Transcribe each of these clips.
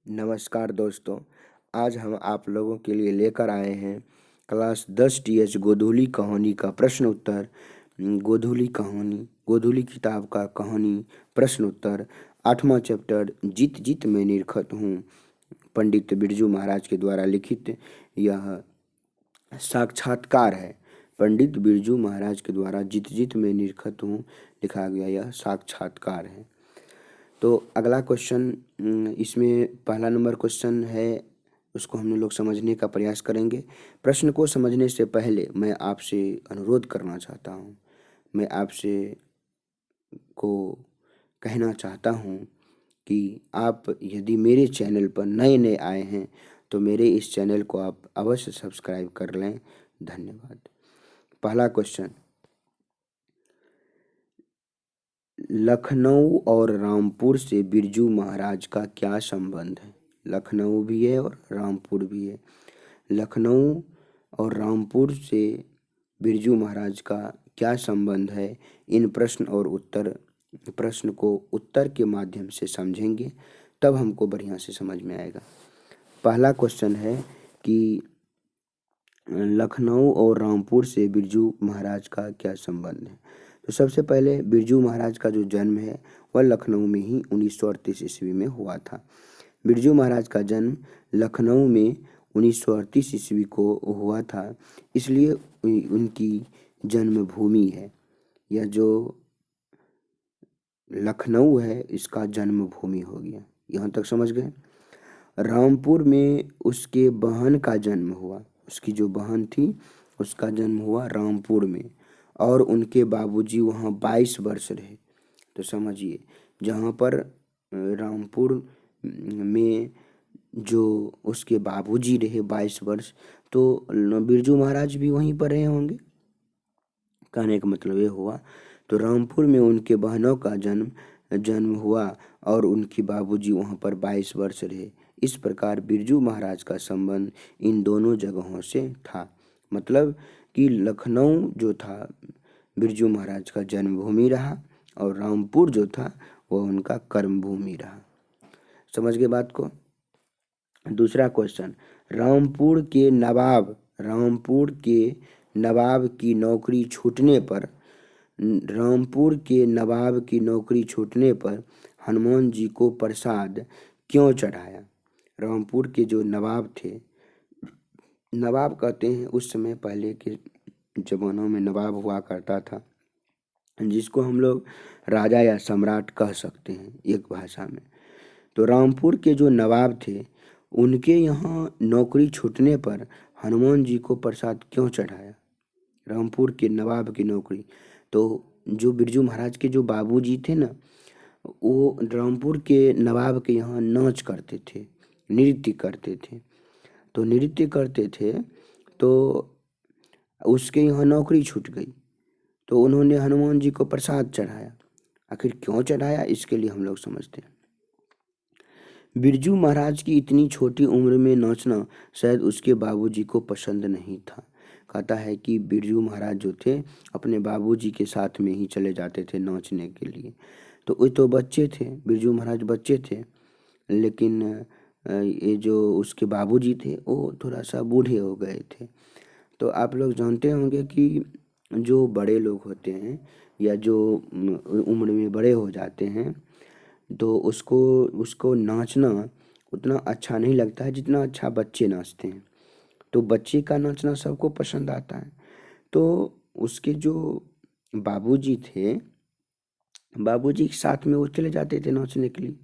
नमस्कार दोस्तों, आज हम आप लोगों के लिए लेकर आए हैं क्लास 10 टीएच गोधूली कहानी का प्रश्न उत्तर। गोधूली किताब का कहानी प्रश्न उत्तर 8वां चैप्टर जीत जीत मैं निरखत हूँ। पंडित बिरजू महाराज के द्वारा लिखित यह साक्षात्कार है। पंडित बिरजू महाराज के द्वारा जीत जीत मैं निरखत हूँ लिखा गया यह साक्षात्कार है। तो अगला क्वेश्चन, इसमें पहला नंबर क्वेश्चन है, उसको हम लोग समझने का प्रयास करेंगे। प्रश्न को समझने से पहले मैं आपसे अनुरोध करना चाहता हूँ, मैं आपसे को कहना चाहता हूँ कि आप यदि मेरे चैनल पर नए नए आए हैं तो मेरे इस चैनल को आप अवश्य सब्सक्राइब कर लें। धन्यवाद। पहला क्वेश्चन, लखनऊ और रामपुर से बिरजू महाराज का क्या संबंध है? लखनऊ भी है और रामपुर भी है। लखनऊ और रामपुर से बिरजू महाराज का क्या संबंध है? इन प्रश्न को उत्तर के माध्यम से समझेंगे, तब हमको बढ़िया से समझ में आएगा। पहला क्वेश्चन है कि लखनऊ और रामपुर से बिरजू महाराज का क्या संबंध है? तो सबसे पहले बिरजू महाराज का जो जन्म है वह लखनऊ में ही 1938 ईस्वी में हुआ था। बिरजू महाराज का जन्म लखनऊ में 1938 ईस्वी को हुआ था, इसलिए उनकी जन्मभूमि है। यह जो लखनऊ है इसका जन्मभूमि हो गया। यहाँ तक समझ गए। रामपुर में उसके बहन का जन्म हुआ, उसकी जो बहन थी उसका जन्म हुआ रामपुर में, और उनके बाबूजी वहाँ 22 वर्ष रहे। तो समझिए, जहाँ पर रामपुर में जो उसके बाबूजी रहे 22 वर्ष, तो बिरजू महाराज भी वहीं पर रहे होंगे। कहने का मतलब ये हुआ, तो रामपुर में उनके बहनों का जन्म हुआ और उनके बाबूजी वहाँ पर 22 वर्ष रहे। इस प्रकार बिरजू महाराज का संबंध इन दोनों जगहों से था। मतलब कि लखनऊ जो था बिरजू महाराज का जन्मभूमि रहा और रामपुर जो था वह उनका कर्मभूमि रहा। समझ गए बात को। दूसरा क्वेश्चन, रामपुर के नवाब की नौकरी छूटने पर हनुमान जी को प्रसाद क्यों चढ़ाया? रामपुर के जो नवाब थे, नवाब कहते हैं उस समय पहले के जमानों में नवाब हुआ करता था, जिसको हम लोग राजा या सम्राट कह सकते हैं एक भाषा में। तो रामपुर के जो नवाब थे उनके यहाँ नौकरी छूटने पर हनुमान जी को प्रसाद क्यों चढ़ाया? रामपुर के नवाब की नौकरी, तो जो बिरजू महाराज के जो बाबूजी थे ना, वो रामपुर के नवाब के यहाँ नाच करते थे, नृत्य करते थे। तो नृत्य करते थे तो उसके यहाँ नौकरी छूट गई, तो उन्होंने हनुमान जी को प्रसाद चढ़ाया। आखिर क्यों चढ़ाया, इसके लिए हम लोग समझते हैं। बिरजू महाराज की इतनी छोटी उम्र में नाचना शायद उसके बाबूजी को पसंद नहीं था। कहता है कि बिरजू महाराज जो थे अपने बाबूजी के साथ में ही चले जाते थे नाचने के लिए। तो वो तो बच्चे थे, बिरजू महाराज बच्चे थे, लेकिन ये जो उसके बाबूजी थे वो थोड़ा सा बूढ़े हो गए थे। तो आप लोग जानते होंगे कि जो बड़े लोग होते हैं या जो उम्र में बड़े हो जाते हैं, तो उसको नाचना उतना अच्छा नहीं लगता है जितना अच्छा बच्चे नाचते हैं। तो बच्चे का नाचना सबको पसंद आता है। तो उसके जो बाबूजी थे, बाबूजी के साथ में वो चले जाते थे नाचने के लिए,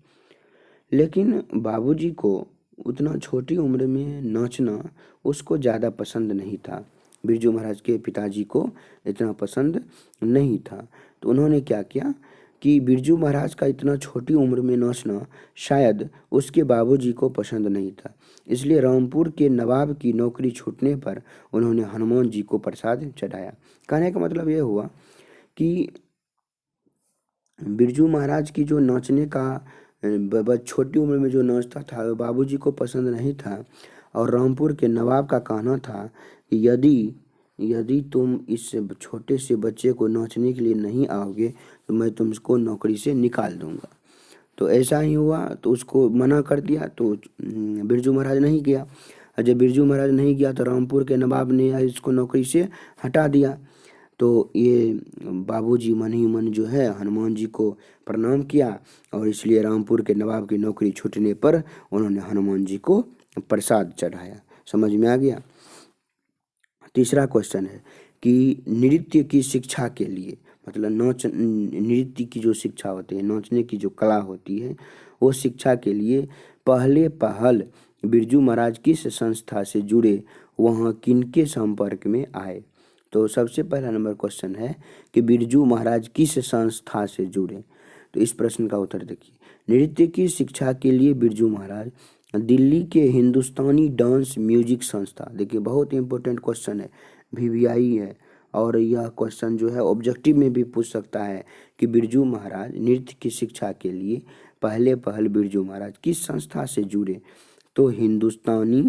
लेकिन बाबूजी को उतना छोटी उम्र में नाचना उसको ज़्यादा पसंद नहीं था। बिरजू महाराज के पिताजी को इतना पसंद नहीं था। तो उन्होंने क्या किया कि बिरजू महाराज का इतना छोटी उम्र में नाचना शायद उसके बाबूजी को पसंद नहीं था, इसलिए रामपुर के नवाब की नौकरी छूटने पर उन्होंने हनुमान जी को प्रसाद चढ़ाया। कहने का मतलब ये हुआ कि बिरजू महाराज की जो नाचने का छोटी उम्र में जो नाचता था वो बाबूजी को पसंद नहीं था, और रामपुर के नवाब का कहना था कि यदि तुम इस छोटे से बच्चे को नाचने के लिए नहीं आओगे तो मैं तुमको नौकरी से निकाल दूंगा। तो ऐसा ही हुआ, तो उसको मना कर दिया, तो बिरजू महाराज नहीं गया। और जब बिरजू महाराज नहीं गया तो रामपुर के नवाब ने इसको नौकरी से हटा दिया। तो ये बाबूजी मन ही मन जो है हनुमान जी को प्रणाम किया, और इसलिए रामपुर के नवाब की नौकरी छूटने पर उन्होंने हनुमान जी को प्रसाद चढ़ाया। समझ में आ गया। तीसरा क्वेश्चन है कि नृत्य की शिक्षा के लिए, मतलब नृत्य की जो शिक्षा होती है, नाचने की जो कला होती है, वो शिक्षा के लिए पहले पहल बिरजू महाराज किस संस्था से जुड़े, वहाँ किनके संपर्क में आए। तो सबसे पहला नंबर क्वेश्चन है कि बिरजू महाराज किस संस्था से जुड़े। तो इस प्रश्न का उत्तर देखिए, नृत्य की शिक्षा के लिए बिरजू महाराज दिल्ली के हिंदुस्तानी डांस म्यूजिक संस्था, देखिए बहुत इंपॉर्टेंट क्वेश्चन है, VVI है, और यह क्वेश्चन जो है ऑब्जेक्टिव में भी पूछ सकता है कि बिरजू महाराज नृत्य की शिक्षा के लिए पहले पहल बिरजू महाराज किस संस्था से जुड़े। तो हिंदुस्तानी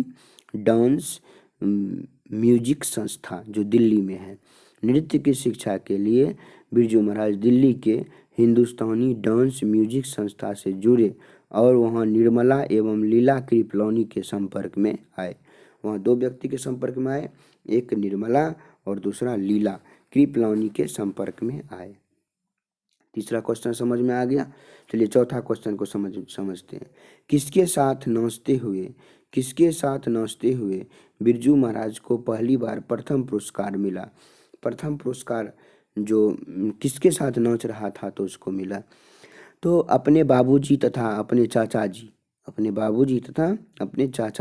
डांस म्यूजिक संस्था जो दिल्ली में है। नृत्य की शिक्षा के लिए बिरजू महाराज दिल्ली के हिंदुस्तानी डांस म्यूजिक संस्था से जुड़े और वहाँ निर्मला एवं लीला कृपलानी के संपर्क में आए। वहाँ दो व्यक्ति के संपर्क में आए, एक निर्मला और दूसरा लीला कृपलानी के संपर्क में आए। तीसरा क्वेश्चन समझ में आ गया। चलिए चौथा क्वेश्चन को समझते हैं। किसके साथ नाचते हुए बिरजू महाराज को पहली बार प्रथम पुरस्कार मिला। प्रथम पुरस्कार जो किसके साथ नाच रहा था तो उसको मिला। तो अपने बाबूजी तथा अपने चाचा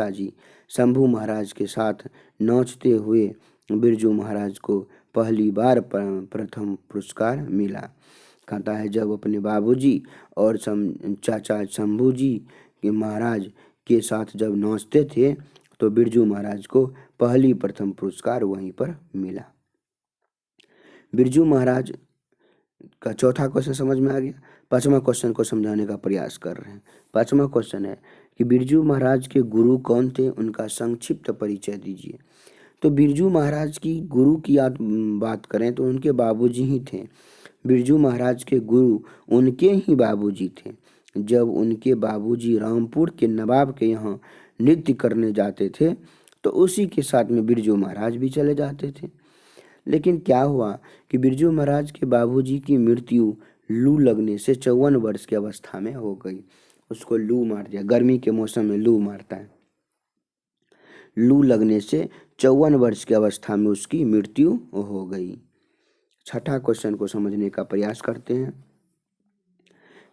जी शंभू महाराज के साथ नाचते हुए बिरजू महाराज को पहली बार प्रथम पुरस्कार मिला। कहता है जब अपने बाबूजी और चाचा शंभू जी के महाराज के साथ जब नाचते थे तो बिरजू महाराज को पहली प्रथम पुरस्कार वहीं पर मिला। बिरजू महाराज का चौथा क्वेश्चन समझ में आ गया। पांचवा क्वेश्चन को समझाने का प्रयास कर रहे हैं। पांचवा क्वेश्चन है कि बिरजू महाराज के गुरु कौन थे, उनका संक्षिप्त परिचय दीजिए। तो बिरजू महाराज की गुरु की बात करें तो उनके बाबूजी ही थे। बिरजू महाराज के गुरु उनके ही बाबूजी थे। जब उनके बाबूजी रामपुर के नवाब के यहाँ नृत्य करने जाते थे तो उसी के साथ में बिरजू महाराज भी चले जाते थे। लेकिन क्या हुआ कि बिरजू महाराज के बाबूजी की मृत्यु लू लगने से 54 वर्ष की अवस्था में हो गई। उसको लू मार दिया, गर्मी के मौसम में लू मारता है। लू लगने से 54 वर्ष की अवस्था में उसकी मृत्यु हो गई। छठा क्वेश्चन को समझने का प्रयास करते हैं।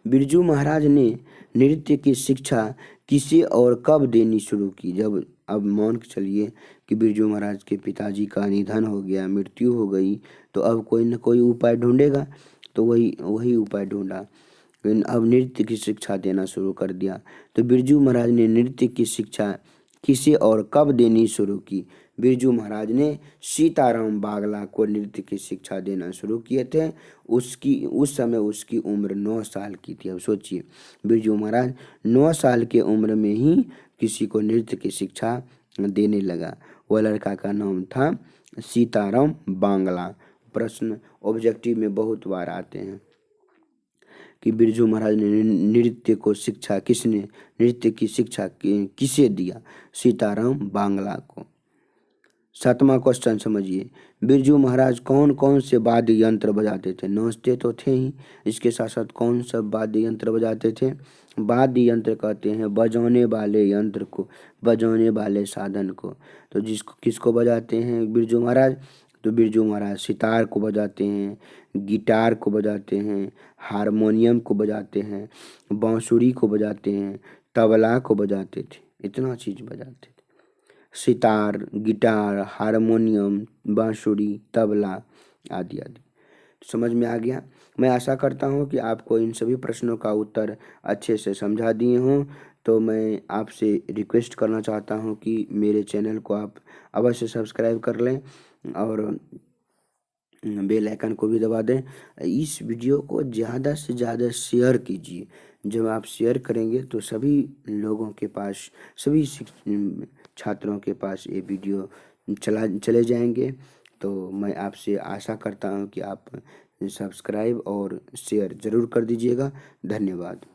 बिरजू महाराज ने नृत्य की शिक्षा किसे और कब देनी शुरू की। जब अब मान के चलिए कि बिरजू महाराज के पिताजी का निधन हो गया, मृत्यु हो गई, तो अब कोई न कोई उपाय ढूंढेगा, तो वही उपाय ढूंढा। लेकिन अब नृत्य की शिक्षा देना शुरू कर दिया। तो बिरजू महाराज ने नृत्य की शिक्षा किसे और कब देनी शुरू की। बिरजू महाराज ने सीताराम बागला को नृत्य की शिक्षा देना शुरू किए थे। उस समय उसकी उम्र 9 साल की थी। अब सोचिए, बिरजू महाराज 9 साल के उम्र में ही किसी को नृत्य की शिक्षा देने लगा। वह लड़का का नाम था सीताराम बांगला। प्रश्न ऑब्जेक्टिव में बहुत बार आते हैं कि बिरजू महाराज ने नृत्य की शिक्षा किसे दिया। सीताराम बांगला को। सातवां क्वेश्चन समझिए, बिरजू महाराज कौन कौन से वाद्य यंत्र बजाते थे। नाचते तो थे ही, इसके साथ साथ कौन सा वाद्य यंत्र बजाते थे। वाद्य यंत्र कहते हैं बजाने वाले यंत्र को, बजाने वाले साधन को। तो किसको बजाते हैं बिरजू महाराज। तो बिरजू महाराज सितार को बजाते हैं, गिटार को बजाते हैं, हारमोनियम को बजाते हैं, बांसुरी को बजाते हैं, तबला को बजाते थे। इतना चीज बजाते थे, सितार, गिटार, हारमोनियम, बांसुरी, तबला आदि आदि। समझ में आ गया। मैं आशा करता हूँ कि आपको इन सभी प्रश्नों का उत्तर अच्छे से समझा दिए हों। तो मैं आपसे रिक्वेस्ट करना चाहता हूँ कि मेरे चैनल को आप अवश्य सब्सक्राइब कर लें और बेल आइकन को भी दबा दें। इस वीडियो को ज़्यादा से ज़्यादा शेयर कीजिए। जब आप शेयर करेंगे तो सभी लोगों के पास, सभी छात्रों के पास ये वीडियो चले जाएंगे। तो मैं आपसे आशा करता हूँ कि आप सब्सक्राइब और शेयर ज़रूर कर दीजिएगा। धन्यवाद।